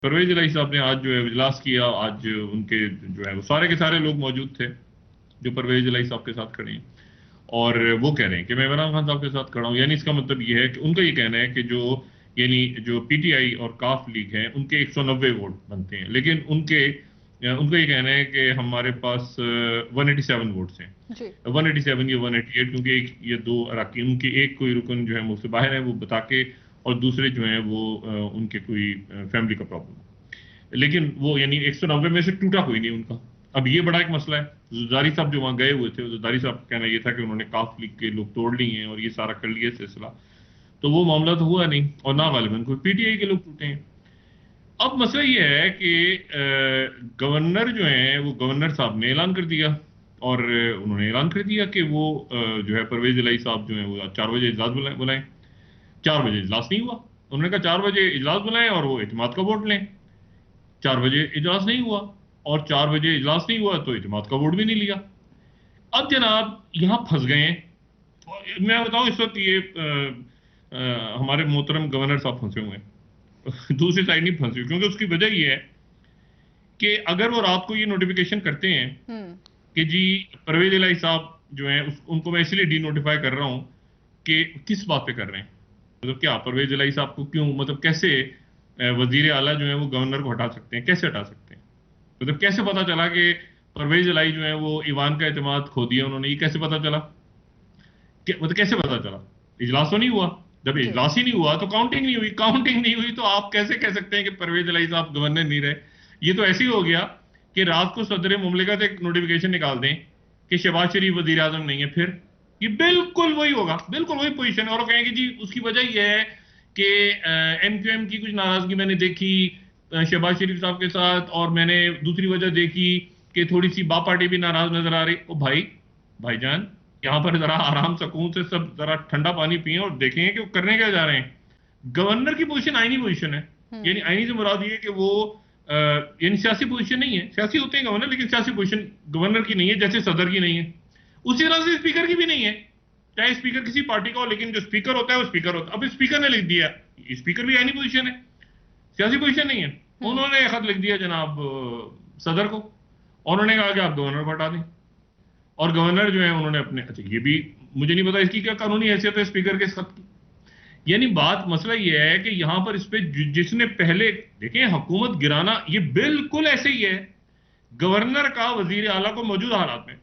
परवेज इलाही साहब ने आज जो है इजलास किया। आज उनके जो है वो सारे के सारे लोग मौजूद थे जो परवेज इलाही साहब के साथ खड़े हैं, और वो कह रहे हैं कि मैं इमरान खान साहब के साथ खड़ा हूं। यानी इसका मतलब ये है कि उनका ये कहना है कि जो पीटीआई और काफ लीग है उनके 190 वोट बनते हैं, लेकिन उनका ये कहना है कि हमारे पास 187 वोट्स हैं। जी 187 या 188, क्योंकि ये दो अरकान उनके एक कोई रुकन जो है मुझसे बाहर है वो बता के, और दूसरे जो हैं वो उनके कोई फैमिली का प्रॉब्लम। लेकिन वो यानी 190 में से टूटा कोई नहीं उनका। अब ये बड़ा एक मसला है। जुजारी साहब जो वहां गए हुए थे, जुजारी साहब का कहना ये था कि उन्होंने काफ लीग के लोग तोड़ लिए हैं और ये सारा कर लिया सिलसिला, तो वो मामला तो हुआ नहीं, और ना गालिबन कोई पीटीआई के लोग टूटे हैं। अब मसला ये है कि गवर्नर जो है वो गवर्नर साहब ने ऐलान कर दिया, और उन्होंने ऐलान कर दिया कि वो जो है परवेज इलाही साहब जो है वो 4 बजे इजलास बुलाएं। 4 बजे इजलास नहीं हुआ। उन्होंने कहा 4 बजे इजलास बुलाएं और वो इत्मीनान का वोट लें। 4 बजे इजलास नहीं हुआ, और 4 बजे इजलास नहीं हुआ तो इत्मीनान का वोट भी नहीं लिया। अब जनाब यहां फंस गए हैं। मैं बताऊं इस वक्त ये हमारे मोहतरम गवर्नर साहब फंसे हुए हैं। दूसरी साइड नहीं फंसी, क्योंकि उसकी वजह ये है कि अगर वो रात को ये नोटिफिकेशन करते हैं कि जी परवेज इलाही साहब जो है उनको मैं इसलिए डी नोटिफाई कर रहा हूं कि किस बात पे कर रहे हैं, मतलब क्या परवेज इलाही साहब को क्यों, मतलब कैसे वजीर आला जो है वो गवर्नर को हटा सकते हैं, कैसे हटा सकते हैं, मतलब कैसे पता चला कि परवेज इलाही जो है वो ईवान का एतमाद खो दिया उन्होंने, ये कैसे पता चला? मतलब कैसे पता चला? इजलास तो नहीं हुआ। जब जी इजलास ही नहीं हुआ तो काउंटिंग नहीं हुई। काउंटिंग नहीं हुई तो आप कैसे कह सकते हैं कि परवेज इलाही साहब गवर्नर नहीं रहे? ये तो ऐसे ही हो गया कि रात को सदर मुमलिकत एक नोटिफिकेशन निकाल दें कि शहबाज शरीफ वजीर आजम नहीं है, फिर ये बिल्कुल वही होगा, बिल्कुल वही पोजीशन है। और वो कहेंगे जी उसकी वजह यह है कि एमक्यूएम की कुछ नाराजगी मैंने देखी शहबाज शरीफ साहब के साथ, और मैंने दूसरी वजह देखी कि थोड़ी सी बा पार्टी भी नाराज नजर आ रही। ओ भाईजान, यहाँ पर जरा आराम सुकून से सब जरा ठंडा पानी पिए और देखें कि वो करने क्या जा रहे हैं। गवर्नर की पोजीशन आईनी पोजीशन है। यानी आईनी से मुराद ये कि वो यानी सियासी पोजीशन नहीं है। सियासी होते हैं गवर्नर, लेकिन सियासी पोजीशन गवर्नर की नहीं है, जैसे सदर की नहीं है, उसी तरह से स्पीकर की भी नहीं है। चाहे स्पीकर किसी पार्टी का हो, लेकिन जो स्पीकर होता है वो स्पीकर होता है। अब स्पीकर ने लिख दिया, स्पीकर भी आईनी पोजीशन है, सियासी पोजीशन नहीं है। उन्होंने खत लिख दिया जनाब सदर को, और उन्होंने कहा कि आप गवर्नर को हटा दें। और गवर्नर जो है उन्होंने अपने, अच्छा ये भी मुझे नहीं पता इसकी क्या कानूनी हैसियत है स्पीकर के खत की। यानी बात मसला ये है कि यहां पर इस पे जिसने पहले देखें हुकूमत गिराना, ये बिल्कुल ऐसे ही है। गवर्नर का वजीर आला को मौजूदा हालात में,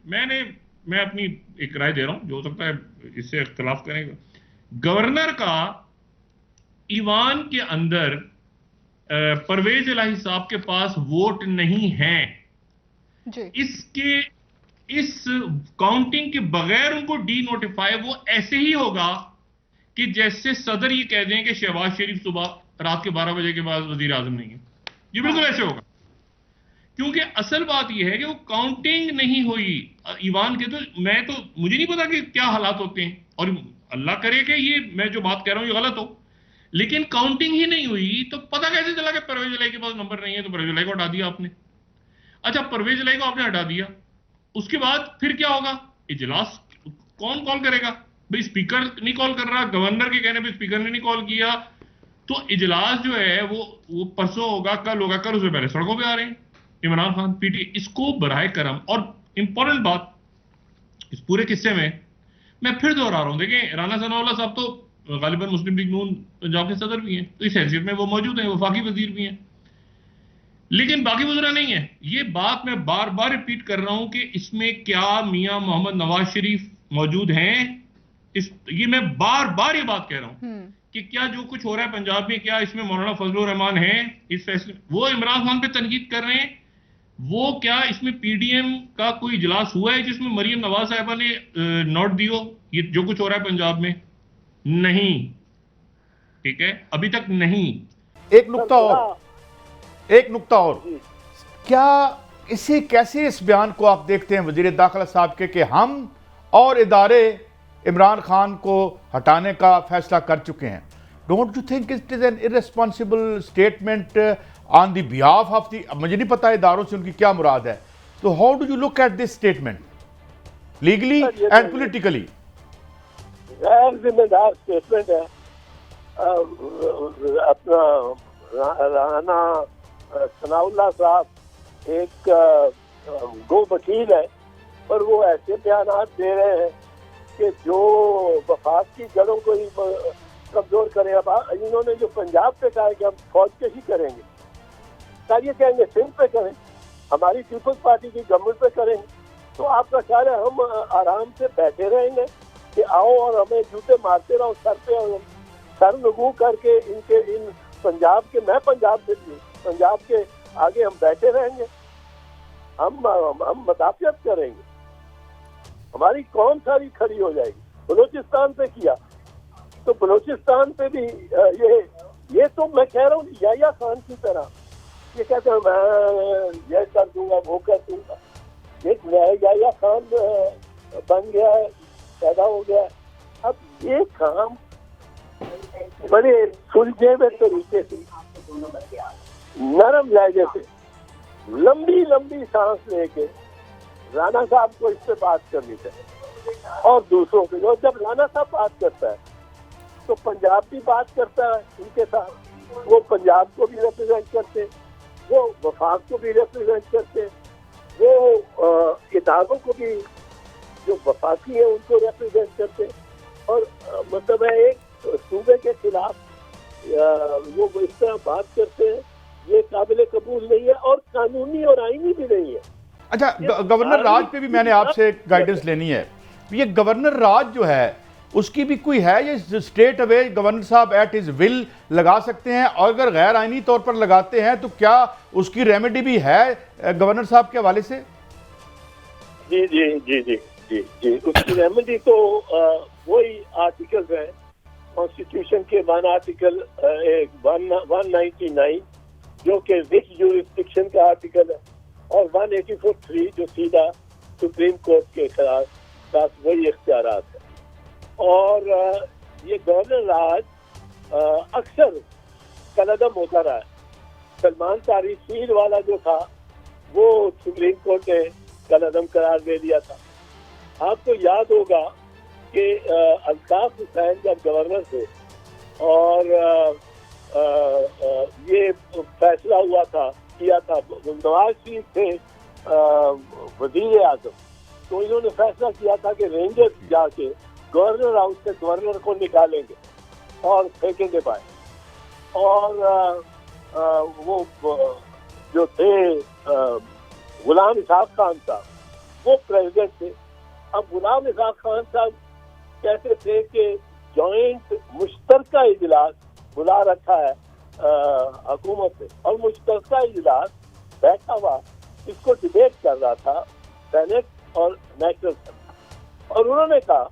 मैं अपनी एक राय दे रहा हूं, जो हो सकता है इससे इख्तलाफ करेंगे। गवर्नर का ईवान के अंदर परवेज इलाही साहब के पास वोट नहीं है। जी इसके इस काउंटिंग के बगैर उनको डी नोटिफाई वो ऐसे ही होगा कि जैसे सदर ये कह दें कि शहबाज शरीफ सुबह रात के 12 बजे के बाद वजीर आजम नहीं है। ये बिल्कुल ऐसे होगा, क्योंकि असल बात यह है कि वो काउंटिंग नहीं हुई ईवान के। तो मुझे नहीं पता कि क्या हालात होते हैं, और अल्लाह करे कि ये मैं जो बात कह रहा हूं ये गलत हो, लेकिन काउंटिंग ही नहीं हुई तो पता कैसे चला कि परवेज इलाही के पास नंबर नहीं है? तो परवेज इलाही को हटा दिया आपने। अच्छा, परवेज इलाही को आपने हटा दिया, उसके बाद फिर क्या होगा? इजलास कौन कॉल करेगा? भाई स्पीकर नहीं कॉल कर रहा, गवर्नर के कहने पे स्पीकर ने नहीं कॉल किया, तो इजलास जो है वो परसों होगा, कल होगा, कल उससे पहले सड़कों पे आ रहे हैं इमरान खान पीटी। इसको बराए करम, और इंपॉर्टेंट बात इस पूरे किस्से में मैं फिर दोहरा रहा हूं, देखें राना सनाउल्लाह साहब तो गालिबन मुस्लिम लीग नून पंजाब के सदर भी हैं, तो इस हैसियत में वो मौजूद हैं, वफाकी वजीर भी हैं, लेकिन बाकी वज़रा नहीं है। ये बात मैं बार बार रिपीट कर रहा हूं कि इसमें क्या मियां मोहम्मद नवाज शरीफ मौजूद हैं? ये मैं बार बार ये बात कह रहा हूं कि क्या जो कुछ हो रहा है पंजाब में, क्या इसमें मौलाना फजलुर रहमान है इस फैसले? वो इमरान खान पे तनकीद कर रहे हैं। वो क्या इसमें पीडीएम का कोई इजलास हुआ है जिसमें मरियम नवाज साहिबा ने नोट दियो ये जो कुछ हो रहा है पंजाब में? नहीं, ठीक है, अभी तक नहीं। एक नुक्ता और क्या इसी कैसे इस बयान को आप देखते हैं वजीर दाखिला साहब के कि हम और इदारे इमरान खान को हटाने का फैसला कर चुके हैं? Don't you think it is an irresponsible statement on the behalf of the, मुझे नहीं पता इदारों से उनकी क्या मुराद है, तो how do you look at this statement legally and politically? गैर जिम्मेदार स्टेटमेंट है। अपना राना सनाउल्लाह साहब एक गो वकील है, पर वो ऐसे बयान दे रहे हैं कि जो वफाक की जड़ों को ही कमजोर करें। अब इन्होंने जो पंजाब पे कहा है कि हम फौज के ही करेंगे, क्या ये कहेंगे सिंध पे करें, हमारी पीपल्स पार्टी की गवर्नमेंट पे करेंगे? तो आपका ख्याल है हम आराम से बैठे रहेंगे कि आओ और हमें जूते मारते रहो सर पे, और सर लगू करके इनके इन पंजाब के, मैं पंजाब से भी, पंजाब के आगे हम बैठे रहेंगे? हम मदाफियत करेंगे, हमारी कौम सारी खड़ी हो जाएगी। बलूचिस्तान पे किया तो बलूचिस्तान पे भी ये तो मैं कह रहा हूँ याया खान की तरह ये कहते हैं मैं ये कर दूंगा वो कर दूंगा। एक याया खान बन गया है, पैदा हो गया है। अब ये काम बड़े सुलझे हुए तरीके से, नरम लहजे से, लंबी लंबी सांस लेके राणा साहब को इस पे बात करनी चाहिए। और दूसरों के जो जब राणा साहब बात करता है तो पंजाब भी बात करता है उनके साथ, वो पंजाब को भी रिप्रेजेंट करते, वो वफाक को भी रिप्रेजेंट करते, वो इदारों को भी जो वफाकी है उनको रिप्रेजेंट करते। और मतलब है एक सूबे के खिलाफ वो इस तरह बात करते हैं, ये काबिल कबूल नहीं है और कानूनी और आईनी भी नहीं है। अच्छा, गवर्नर राज पे भी मैंने आपसे गाइडेंस लेनी है। ये गवर्नर राज जो है उसकी भी कोई है, ये स्टेट अवे गवर्नर साहब एट इज विल लगा सकते हैं, और अगर गैर आईनी तौर पर लगाते हैं तो क्या उसकी रेमेडी भी है गवर्नर साहब के हवाले से? जी जी जी जी जी जी उसकी रेमेडी तो वही आर्टिकल है कॉन्स्टिट्यूशन के, 199 जो कि विच ज्यूरिसडिक्शन का आर्टिकल है, और 184(3) जो सीधा सुप्रीम कोर्ट के खिलाफ वही इख्तियारात है। और ये गवर्नर राज अक्सर कलअदम होता रहा है। सलमान तारीखीर वाला जो था वो सुप्रीम कोर्ट ने कलअदम करार दे दिया था। आपको याद होगा कि अल्ताफ हुसैन जब गवर्नर थे और ये फैसला हुआ था, किया था, नवाज शरीफ थे वजीर आजम, तो इन्होंने फैसला किया था कि रेंजर्स जाके गवर्नर हाउस से गवर्नर को निकालेंगे और फेंकेंगे बाहर। और वो जो थे गुलाम इसहाक खान साहब, वो प्रेसिडेंट थे। अब गुलाम इसहाक खान साहब कहते थे कि जॉइंट मुश्तरका इजलास बुला रखा है हुकूमत से, और मुश्तरका इजलास बैठा हुआ इसको डिबेट कर रहा था सेनेट और नेशनल असेंबली, और उन्होंने कहा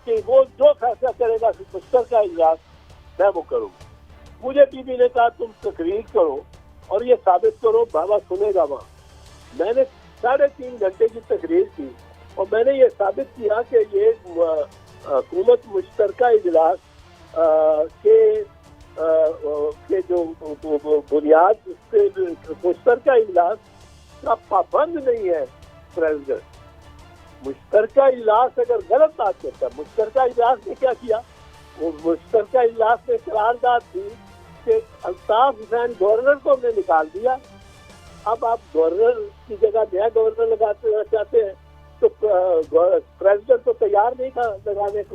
कि वो जो फैसला करेगा मुश्तरका इजलास मैं वो करूँगा। मुझे बीबी ने कहा तुम तकरीर करो और ये साबित करो, बाबा सुनेगा वहाँ। मैंने 3.5 घंटे की तकरीर की और मैंने ये साबित किया कि ये हुकूमत मुश्तरका इजलास के जो बुनियाद से मुश्तरका इजलास का पाबंद नहीं है प्रेसिडेंट। मुश्तरका इजलास अगर गलत बात करता है, मुश्तरका इजलास ने क्या किया, वो मुश्तरका इजलास में करारदाद थी कि अल्ताफ हुसैन गवर्नर को हमने निकाल दिया, अब आप गवर्नर की जगह नया गवर्नर लगाते चाहते हैं, तो प्रेसिडेंट तो तैयार नहीं था लगाने को।